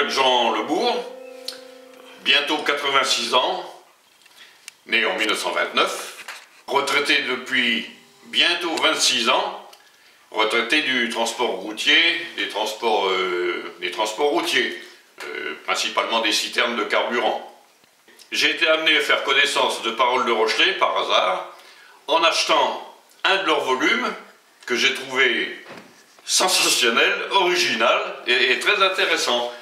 m'appelle Jean Lebourg, bientôt 86 ans, né en 1929, retraité depuis bientôt 26 ans, retraité du transport routier, des transports routiers, principalement des citernes de carburant. J'ai été amené à faire connaissance de Paroles de Rochelet par hasard, en achetant un de leurs volumes que j'ai trouvé sensationnel, original et très intéressant.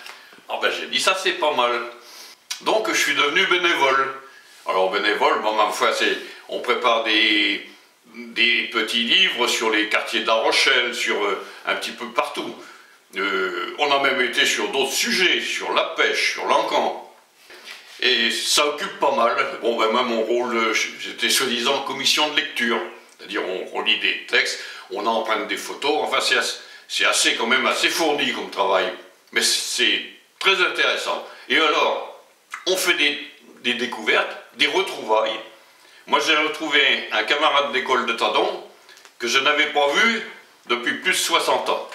Alors ben, j'ai dit ça c'est pas mal. Donc je suis devenu bénévole. Alors bénévole, bon, ma foi, on prépare des petits livres sur les quartiers de La Rochelle, sur un petit peu partout. On a même été sur d'autres sujets, sur la pêche, sur l'encan. Et ça occupe pas mal. Bon, ben moi, mon rôle, j'étais soi-disant commission de lecture. C'est-à-dire, on relit des textes, on emprunte des photos. Enfin, c'est assez, quand même, assez fourni comme travail. Mais c'est très intéressant. Et alors, on fait des découvertes, des retrouvailles. Moi, j'ai retrouvé un camarade d'école de Tadon que je n'avais pas vu depuis plus de 60 ans.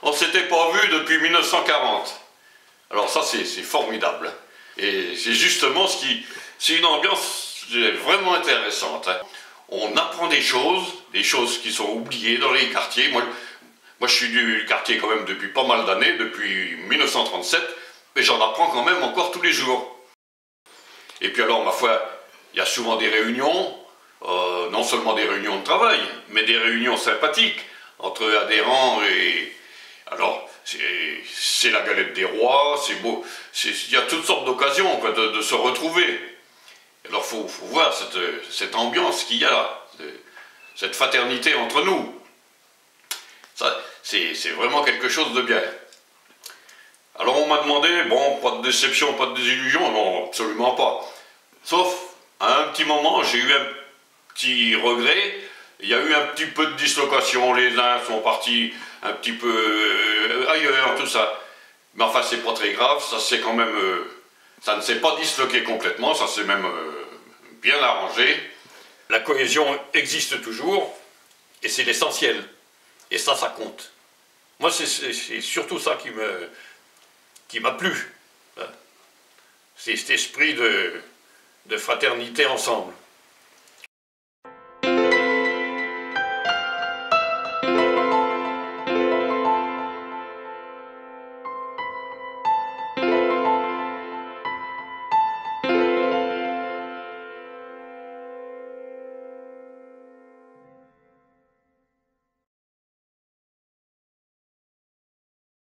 On ne s'était pas vu depuis 1940. Alors ça, c'est formidable. Et c'est justement c'est une ambiance vraiment intéressante. On apprend des choses qui sont oubliées dans les quartiers. Moi, je suis du quartier quand même depuis pas mal d'années, depuis 1937, mais j'en apprends quand même encore tous les jours. Et puis alors, ma foi, il y a souvent des réunions, non seulement des réunions de travail, mais des réunions sympathiques entre adhérents et... Alors, c'est la galette des rois, c'est beau, il y a toutes sortes d'occasions de se retrouver. Alors, faut voir cette ambiance qu'il y a là, cette fraternité entre nous. Ça, c'est vraiment quelque chose de bien. Alors, on m'a demandé, bon, pas de déception, pas de désillusion, non, absolument pas. Sauf, à un petit moment, j'ai eu un petit regret. Il y a eu un petit peu de dislocation, les uns sont partis un petit peu ailleurs, tout ça. Mais enfin, c'est pas très grave, ça c'est quand même... ça ne s'est pas disloqué complètement, ça s'est même bien arrangé. La cohésion existe toujours, et c'est l'essentiel. Et ça compte. Moi, c'est surtout ça qui m'a plu. C'est cet esprit de fraternité ensemble.